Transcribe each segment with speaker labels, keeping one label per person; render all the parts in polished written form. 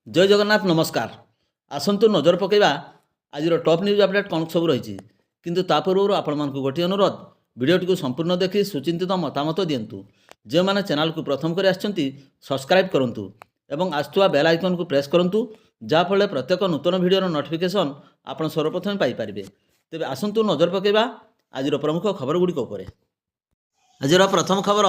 Speaker 1: जय जगन्नाथ नमस्कार। आसतु नजर पकईवा आज टॉप न्यूज अपडेट कौन सब रही किंतु ता पूर्व आपण मानक गोटे अनुरोध भिडियोटी संपूर्ण देखि सुचिंतित मतामत दिंतु। जो मैंने चैनल को प्रथम कर सब्सक्राइब करूँ एवं आसुवा बेल आइकन को प्रेस करूँ जहाँफल प्रत्येक नूतन भिडियोर नोटिफिकेशन आप सर्वप्रथम पाइपर। तेज आसतु नजर पकईवा आज प्रमुख खबर गुड़िक आज प्रथम खबर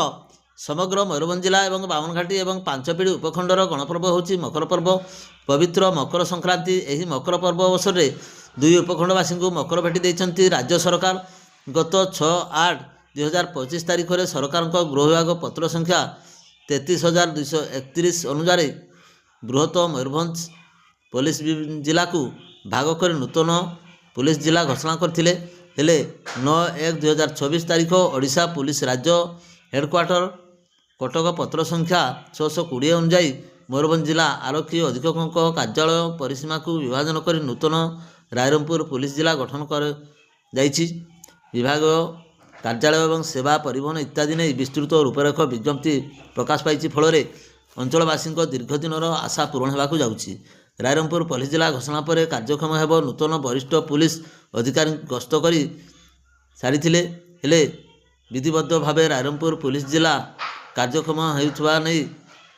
Speaker 1: समग्र मयूरभंज जिला और बामनघाटी और पांचपीढ़ी उपखंडर गणपर्व होची मकर पर्व। पवित्र मकर संक्रांति यही मकर पर्व अवसर में दुई उपखंडवासी को मकर भेटी देइछंती राज्य सरकार। गत 6/8/2025 तारीख में सरकार गृह विभाग पत्र संख्या 33,231 अनुसार बृहत मयूरभंज पुलिस जिला को भाग कर नूतन पुलिस जिला घोषणा करथिले। हेले 9/1/2024 तारीख ओडिशा पुलिस राज्य हेडक्वार्टर कटक पत्र संख्या 620 अनुजाई मयूरभंज जिला आरक्षी अधीक्षक कार्यालय परिसीमा को विभाजन कर नूतन रायरंगपुर पुलिस जिला गठन कर जाइछि। विभाग कार्यालय और सेवा परिवहन इत्यादि नहीं विस्तृत रूपरेख विज्ञप्ति प्रकाश पाई फल अंचलवासी दीर्घ दिनर आशा पूरण होगा जाऊँगी। रायरंगपुर पुलिस जिला घोषणा पर कार्यक्षम हेब नूतन वरिष्ठ पुलिस अधिकारी गस्त कर सारी हेले विधिबद्ध भाव रायरंगपुर पुलिस जिला कार्यक्षम होता नहीं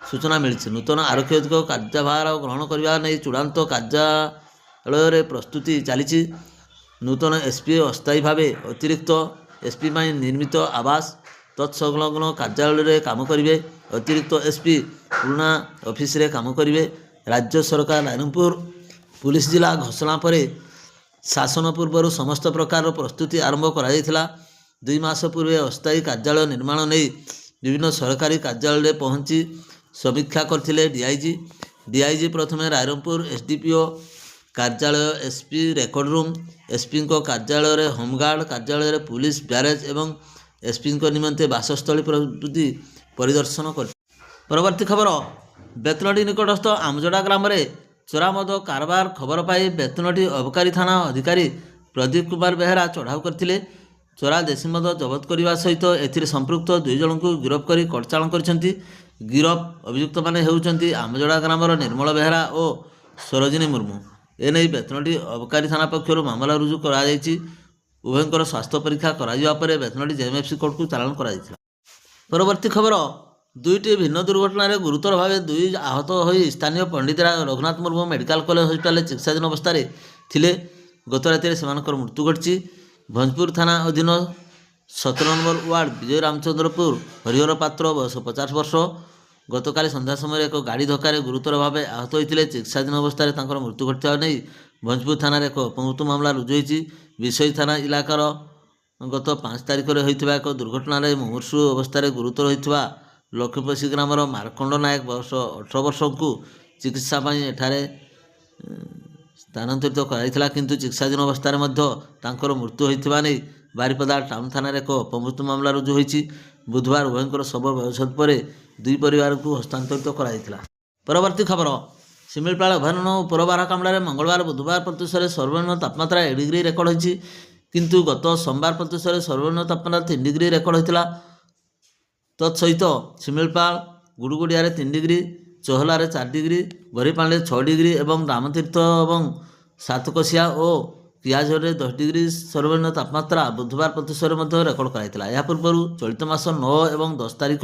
Speaker 1: सूचना मिली। नूतन आरक्षी अधीक्षक कार्यभार ग्रहण करने नहीं चूड़ांत कार्यालय प्रस्तुति चली। नूतन एसपी अस्थायी भाव अतिरिक्त एसपी निर्मित आवास तत्संलग्न कार्यालय काम करेंगे। अतिरिक्त एसपी पुराना ऑफिस रे काम करेंगे। राज्य सरकार रायरंगपुर पुलिस जिला घोषणा पर शासन पूर्व समस्त प्रकार प्रस्तुति आरंभ करा। 2 मास पूर्व अस्थायी कार्यालय निर्माण नहीं विभिन्न सरकारी कार्यालय पहुंची समीक्षा करथिले डीआईजी प्रथम रायरंगपुर एसडीपीओ कार्यालय एसपी रेकर्ड रूम एसपी कार्यालय होमगार्ड कार्यालय पुलिस ब्यारेज एवं एसपी निमंते बासस्थली प्रभृति परिदर्शन कर। परवर्ती खबर बेतनटी निकटस्थ आमजोड़ा ग्राम में चोरा मद कारबार खबर पाई बेतनटी अबकारी थाना अधिकारी प्रदीप कुमार बेहेरा चढ़ाऊ करथिले। चोरा देशी मद जबत करने सहित एथिरे संपृक्त 2 जन को गिरफ्त कर कड़चाण करछंती। गिरफ अभियुक्त माने हेउचंती आमजोड़ा ग्रामर निर्मल बेहेरा और सरोजिनी मुर्मू। एने बेतनटी अबकारी थाना पक्षर मामला रुजु करा जायछि। उभयंकर स्वास्थ्य परीक्षा करा पर बेतनटी जेएमएफसी कोर्ट को चालान करा जायछि। परवर्ती खबर 2टी भिन्न दुर्घटन गुरुतर भाव 2 आहत हो स्थानीय Pandit Raghunath Murmu medical college hospital चिकित्साधीन अवस्था थिले। गत राति से मृत्यु घटी। भंजपुर थाना अधीन 17 नंबर वार्ड विजय रामचंद्रपुर हरिहर पात्र बयस 50 वर्ष गतकाली संध्या समय एक गाड़ी धक्कार गुरुतर भाव आहत होते चिकित्साधीन अवस्था मृत्यु घटता नहीं भंजपुर थाना एक अपमृत्यु मामला रुजु होती। विषयी थाना इलाकार गत 5 तारीख में होता एक दुर्घटन मुमूर्षु अवस्था गुरुतर होता लक्ष्मीपसी ग्रामर मारकंड नायक बयस 18 वर्ष को चिकित्सा एठारे स्थानांतरित कराइथिला किंतु चिकित्साधीन अवस्था मृत्यु होता नहीं बारिपदा टाउन थाना एक अपमृत्यु मामला रुजु होती। बुधवार उभयंकर शव व्यवच्छेद पर 2 परिवार को हस्तांतरित कराइथिला। परवर्ती खबर शिमिलपाल अभयारण्य उपरबारा कामड़ा मंगलवार बुधवार प्रत्युषे सर्वनिम्न तापमात्रा 1 डिग्री रेकर्ड होती किंतु गत सोमवार प्रत्युषे सर्वनिम्न तापमात्रा 3 डिग्री रेकर्ड होता। तत्सहित शिमिलपाल गुड़गुड़िया 3 डिग्री चोहलार 4 डिग्री बरीपाणी 6 डिग्री एवं रामतीर्थ और सातकोशिया और पियाझर 10 डिग्री सर्वनिम्न तापमात्रा बुधवार प्रत्युषे रेकर्ड कराइथिला। या पूर्व चलित मास 9 और 10 तारीख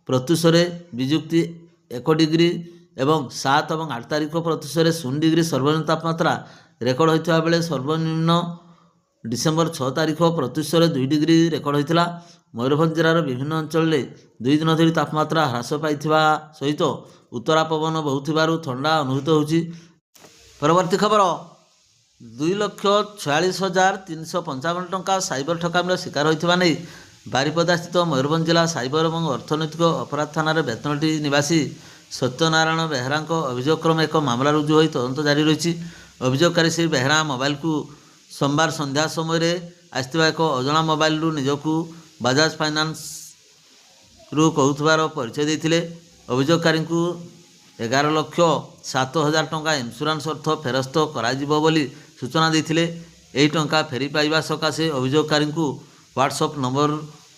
Speaker 1: प्रत्युषे विजुक्ति 1 डिग्री एवं 7 और 8 तारीख प्रत्युषे 0 डिग्री सर्वनिम्न तापमात्रा रेकर्ड होता बेले सर्वनिम्न डिसेम्बर 6 तारीख प्रत्युषे 2 डिग्री रेकर्ड होता। मयूरभंज जिलार विभिन्न अंचल 2 दिन धरी तापमात्रा ह्रास पाई सहित उत्तरा पवन बहुथिबारु ठंडा अनुभूत होछि। परवर्ती खबर 2,46,355 टंका साइबर ठकामीर शिकार होइथिबा नै बारिपदा स्थित मयूरभंज जिला साइबर और अर्थनैतिक अपराध थाना बेतनटी निवासी सत्यनारायण बेहेरा अभियोग क्रमे एक मामला रुजु होई तदंत जारी रही। अभियोगकारी श्री बेहेरा मोबाइल को सोमवार संध्या समय आसथिबा एक अजणा मोबाइल निजकू बजाज फाइनान्स रु कहूथबार परिचय देथिले। अभियोगकारी को 11,07,000 टंका इन्शुरांस अर्थ फेरस्त कराजिबो बोली सूचना देथिले। एही टंका फेरी पाइबा सकाशे अभियोगकारी को व्हाट्सएप नंबर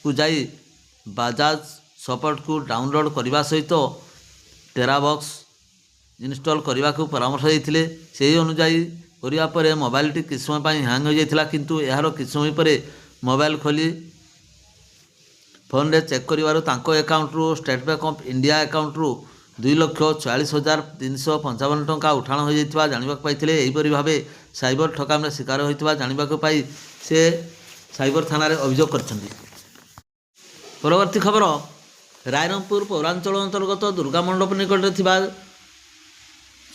Speaker 1: को जाई बजाज सपोर्ट को डाउनलोड करने सहित टेराबक्स ଇନଷ୍ଟଲ୍ କରିବାକୁ ପରାମର୍ଶ ଦେଇଥିଲେ। ସେହି ଅନୁଯାୟୀ କରିବା ପରେ ମୋବାଇଲଟି କିଛି ସମୟ ପାଇଁ ହ୍ୟାଙ୍ଗ ହୋଇଯାଇଥିଲା, କିନ୍ତୁ ଏହାର କିଛି ସମୟ ପରେ ମୋବାଇଲ ଖୋଲି ଫୋନରେ ଚେକ୍ କରିବାରୁ ତାଙ୍କ ଆକାଉଣ୍ଟରୁ ଷ୍ଟେଟ୍ ବ୍ୟାଙ୍କ ଅଫ୍ ଇଣ୍ଡିଆ ଆକାଉଣ୍ଟରୁ 2,46,355 ଟଙ୍କା ଉଠାଣ ହୋଇଯାଇଥିବା ଜାଣିବାକୁ ପାଇଥିଲେ। ଏହିପରି ଭାବେ ସାଇବର ଠକାମିର ଶିକାର ହୋଇଥିବା ଜାଣିବାକୁ ପାଇ ସେ ସାଇବର ଥାନାରେ ଅଭିଯୋଗ କରିଛନ୍ତି। ପରବର୍ତ୍ତୀ ଖବର, ରାଇରଙ୍ଗପୁର ପୌରାଞ୍ଚଳ ଅନ୍ତର୍ଗତ ଦୁର୍ଗା ମଣ୍ଡପ ନିକଟରେ ଥିବା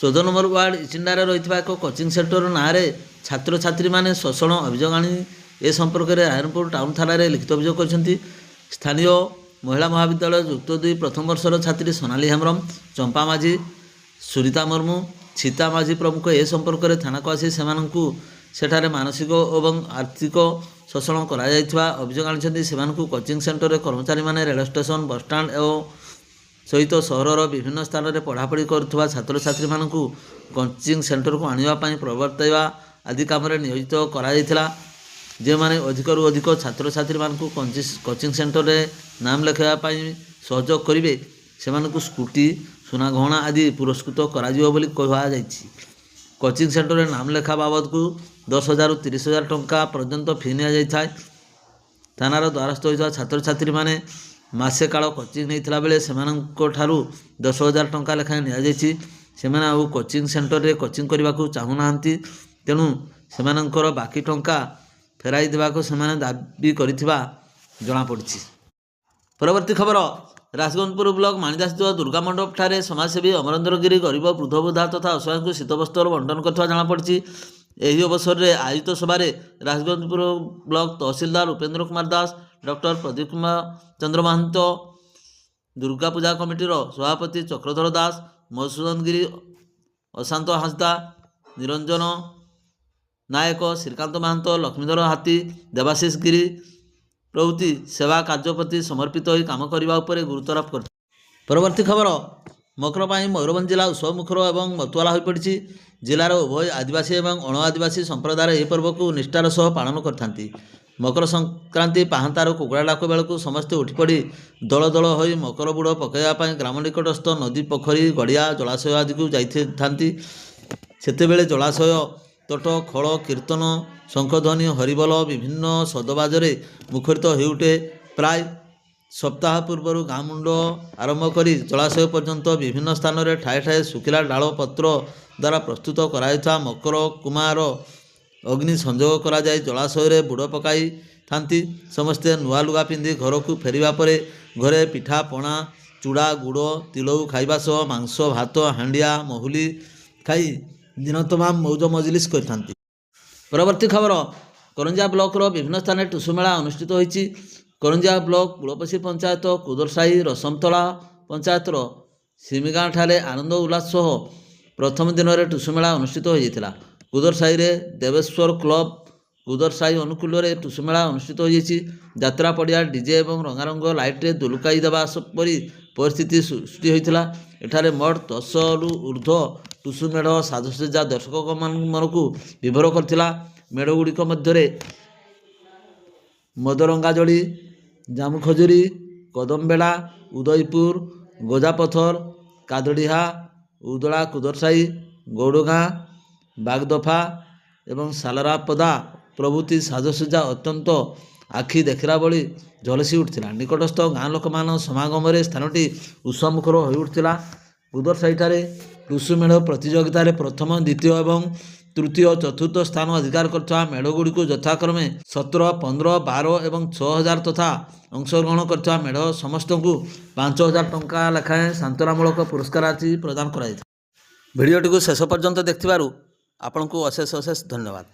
Speaker 1: 14 ନମ୍ବର ୱାର୍ଡ ଇଚିଣ୍ଡାରେ ରହିଥିବା ଏକ କୋଚିଂ ସେଣ୍ଟର ନାଁରେ ଛାତ୍ରଛାତ୍ରୀମାନେ ଶୋଷଣ ଅଭିଯୋଗ ଆଣି ଏ ସମ୍ପର୍କରେ ରାଇରଙ୍ଗପୁର ଟାଉନ ଥାନାରେ ଲିଖିତ ଅଭିଯୋଗ କରିଛନ୍ତି। ସ୍ଥାନୀୟ ମହିଳା ମହାବିଦ୍ୟାଳୟ ଯୁକ୍ତ 2 ପ୍ରଥମ ବର୍ଷର ଛାତ୍ରୀ ସୋନାଲି ହେମ୍ରମ, ଚମ୍ପା ମାଝୀ, ସୁରିତା ମୁର୍ମୁ, ଛିତା ମାଝୀ ପ୍ରମୁଖ ଏ ସମ୍ପର୍କରେ ଥାନାକୁ ଆସି ସେମାନଙ୍କୁ ସେଠାରେ ମାନସିକ ଏବଂ ଆର୍ଥିକ ଶୋଷଣ କରାଯାଇଥିବା ଅଭିଯୋଗ ଆଣିଛନ୍ତି। ସେମାନଙ୍କୁ କୋଚିଂ ସେଣ୍ଟରରେ କର୍ମଚାରୀମାନେ ରେଳ ଷ୍ଟେସନ, ବସ୍ଷ୍ଟାଣ୍ଡ ଏବଂ ସହିତ ସହରର ବିଭିନ୍ନ ସ୍ଥାନରେ ପଢ଼ାପଢ଼ି କରୁଥିବା ଛାତ୍ରଛାତ୍ରୀମାନଙ୍କୁ କୋଚିଂ ସେଣ୍ଟରକୁ ଆଣିବା ପାଇଁ ପ୍ରବର୍ତ୍ତାଇବା ଆଦି କାମରେ ନିୟୋଜିତ କରାଯାଇଥିଲା। ଯେଉଁମାନେ ଅଧିକରୁ ଅଧିକ ଛାତ୍ରଛାତ୍ରୀମାନଙ୍କୁ କୋଚିଂ ସେଣ୍ଟରରେ ନାମ ଲେଖାଇବା ପାଇଁ ସହଯୋଗ କରିବେ ସେମାନଙ୍କୁ ସ୍କୁଟି, ସୁନା ଗହଣା ଆଦି ପୁରସ୍କୃତ କରାଯିବ ବୋଲି କୁହାଯାଇଛି। କୋଚିଂ ସେଣ୍ଟରରେ ନାମ ଲେଖା ବାବଦକୁ 10,000ରୁ 30,000 ଟଙ୍କା ପର୍ଯ୍ୟନ୍ତ ଫି ନିଆଯାଇଥାଏ। ଥାନାର ଦ୍ୱାରସ୍ଥ ହୋଇଥିବା ଛାତ୍ରଛାତ୍ରୀମାନେ ମାସେ କାଳ କୋଚିଂ ନେଇଥିଲା ବେଳେ ସେମାନଙ୍କଠାରୁ 10,000 ଟଙ୍କା ଲେଖାଏଁ ନିଆଯାଇଛି। ସେମାନେ ଆଉ କୋଚିଂ ସେଣ୍ଟରରେ କୋଚିଂ କରିବାକୁ ଚାହୁଁନାହାନ୍ତି, ତେଣୁ ସେମାନଙ୍କର ବାକି ଟଙ୍କା ଫେରାଇ ଦେବାକୁ ସେମାନେ ଦାବି କରିଥିବା ଜଣାପଡ଼ିଛି। ପରବର୍ତ୍ତୀ ଖବର, ରାଜଗଞ୍ଜପୁର ବ୍ଲକ ମାଣିଦାସଦୁଆ ଦୁର୍ଗା ମଣ୍ଡପଠାରେ ସମାଜସେବୀ ଅମରେନ୍ଦ୍ର ଗିରି ଗରିବ ବୃଦ୍ଧ ବୃଦ୍ଧା ତଥା ଅସହାୟଙ୍କୁ ଶୀତବସ୍ତ୍ର ବଣ୍ଟନ କରିଥିବା ଜଣାପଡ଼ିଛି। ଏହି ଅବସରରେ ଆୟୋଜିତ ସଭାରେ ରାଜଗଞ୍ଜପୁର ବ୍ଲକ ତହସିଲଦାର ଉପେନ୍ଦ୍ର କୁମାର ଦାସ, ଡକ୍ଟର ପ୍ରଦୀପ କୁମାର ଚନ୍ଦ୍ର ମହାନ୍ତ, ଦୁର୍ଗା ପୂଜା କମିଟିର ସଭାପତି ଚକ୍ରଧର ଦାସ, ମଧୁସୂଦନ ଗିରି, ଅଶାନ୍ତ ହାଁସଦା, ନିରଞ୍ଜନ ନାୟକ, ଶ୍ରୀକାନ୍ତ ମହାନ୍ତ, ଲକ୍ଷ୍ମୀଧର ହାତୀ, ଦେବାଶିଷ ଗିରି ପ୍ରଭୃତି ସେବା କାର୍ଯ୍ୟ ପ୍ରତି ସମର୍ପିତ ହୋଇ କାମ କରିବା ଉପରେ ଗୁରୁତ୍ୱାରୋପ କରିଥିଲେ। ପରବର୍ତ୍ତୀ ଖବର, ମକର ପାଇଁ ମୟୂରଭଞ୍ଜ ଜିଲ୍ଲା ଉତ୍ସବମୁଖର ଏବଂ ମତୁଆଲା ହୋଇପଡ଼ିଛି। ଜିଲ୍ଲାର ଉଭୟ ଆଦିବାସୀ ଏବଂ ଅଣ ଆଦିବାସୀ ସମ୍ପ୍ରଦାୟର ଏହି ପର୍ବକୁ ନିଷ୍ଠାର ସହ ପାଳନ କରିଥାନ୍ତି। ମକର ସଂକ୍ରାନ୍ତି ପାହାନ୍ତାରୁ କୁକୁଡ଼ା ଡାକ ବେଳକୁ ସମସ୍ତେ ଉଠିପଡ଼ି ଦଳ ଦଳ ହୋଇ ମକର ବୁଡ଼ ପକାଇବା ପାଇଁ ଗ୍ରାମ ନିକଟସ୍ଥ ନଦୀ, ପୋଖରୀ, ଗଡ଼ିଆ, ଜଳାଶୟ ଆଦିକୁ ଯାଇଥାନ୍ତି। ସେତେବେଳେ ଜଳାଶୟ ତଟ ଖୋଳ, କୀର୍ତ୍ତନ, ଶଙ୍ଖଧ୍ୱନି, ହରିବୋଲ ବିଭିନ୍ନ ସଦବାଜରେ ମୁଖରିତ ହୋଇଉଠେ। ପ୍ରାୟ ସପ୍ତାହ ପୂର୍ବରୁ ଗାଁ ମୁଣ୍ଡ ଆରମ୍ଭ କରି ଜଳାଶୟ ପର୍ଯ୍ୟନ୍ତ ବିଭିନ୍ନ ସ୍ଥାନରେ ଠାଏ ଠାଏ ଶୁଖିଲା ଡାଳ ପତ୍ର ଦ୍ୱାରା ପ୍ରସ୍ତୁତ କରାଯାଇଥିବା ମକର କୁମାର ଅଗ୍ନି ସଂଯୋଗ କରାଯାଇ ଜଳାଶୟରେ ବୁଡ଼ ପକାଇଥାନ୍ତି। ସମସ୍ତେ ନୂଆ ଲୁଗା ପିନ୍ଧି ଘରକୁ ଫେରିବା ପରେ ଘରେ ପିଠା ପଣା, ଚୁଡ଼ା, ଗୁଡ଼, ତିଳଉ ଖାଇବା ସହ ମାଂସ, ଭାତ, ହାଣ୍ଡିଆ, ମହୁଲି ଖାଇ ଦିନ ତମାମ ମୌଜ ମଜଲିସ କରିଥାନ୍ତି। ପରବର୍ତ୍ତୀ ଖବର, କରଞ୍ଜିଆ ବ୍ଲକର ବିଭିନ୍ନ ସ୍ଥାନରେ ଟୁସୁ ମେଳା ଅନୁଷ୍ଠିତ ହୋଇଛି। କରଞ୍ଜିଆ ବ୍ଲକ କୁଳପସି ପଞ୍ଚାୟତ, କୁଦରସାହି, ରସମତଳା ପଞ୍ଚାୟତର ସିମିଗାଁଠାରେ ଆନନ୍ଦ ଉଲ୍ଲାସ ସହ ପ୍ରଥମ ଦିନରେ ଟୁସୁ ମେଳା ଅନୁଷ୍ଠିତ ହୋଇଯାଇଥିଲା। କୁଦରସାହିରେ ଦେବେଶ୍ୱର କ୍ଲବ କୁଦରସାହି ଅନୁକୂଳରେ ଟୁସୁ ମେଳା ଅନୁଷ୍ଠିତ ହୋଇଯାଇଛି। ଯାତ୍ରା ପଡ଼ିଆ ଡିଜେ ଏବଂ ରଙ୍ଗାରଙ୍ଗ ଲାଇଟ୍ରେ ଦୁଲୁକାଇ ଦେବା ପରି ପରିସ୍ଥିତି ସୃଷ୍ଟି ହୋଇଥିଲା। ଏଠାରେ ମୋଟ 10ରୁ ଉର୍ଦ୍ଧ୍ୱ ଟୁସୁ ମେଢ଼ ସାଜସଜ୍ଜା ଦର୍ଶକମାନଙ୍କୁ ବିଭୋର କରିଥିଲା। ମେଢ଼ଗୁଡ଼ିକ ମଧ୍ୟରେ ମଦରଙ୍ଗାଜଳି, ଜାମୁଖଜୁରୀ, କଦମବେଡ଼ା, ଉଦୟପୁର, ଗଜାପଥର, କାଦଡ଼ିହା, ଉଦଳା କୁଦରସାହି, ଗୌଡ଼ଗାଁ, ବାଗଦଫା ଏବଂ ସାଲରାପଦା ପ୍ରଭୃତି ସାଜସଜ୍ଜା ଅତ୍ୟନ୍ତ ଆଖି ଦେଖିଲା ଭଳି ଝଲସି ଉଠିଥିଲା। ନିକଟସ୍ଥ ଗାଁ ଲୋକମାନଙ୍କ ସମାଗମରେ ସ୍ଥାନଟି ଉତ୍ସବମୁଖର ହୋଇଉଠିଥିଲା। କୁଦରସାହିଠାରେ ଟୁସୁ ମେଢ଼ ପ୍ରତିଯୋଗିତାରେ ପ୍ରଥମ, ଦ୍ୱିତୀୟ ଏବଂ ତୃତୀୟ, ଚତୁର୍ଥ ସ୍ଥାନ ଅଧିକାର କରିଥିବା ମେଢ଼ଗୁଡ଼ିକୁ ଯଥାକ୍ରମେ 17, 15, 12 ଏବଂ 6,000 ତଥା ଅଂଶଗ୍ରହଣ କରିଥିବା ମେଢ଼ ସମସ୍ତଙ୍କୁ 5,000 ଟଙ୍କା ଲେଖାଏଁ ସାନ୍ତ୍ୱନାମୂଳକ ପୁରସ୍କାର ରାଶି ପ୍ରଦାନ କରାଯାଇଥିଲା। ଭିଡ଼ିଓଟିକୁ ଶେଷ ପର୍ଯ୍ୟନ୍ତ ଦେଖିଥିବାରୁ ଆପଣଙ୍କୁ ଅଶେଷ ଅଶେଷ ଧନ୍ୟବାଦ।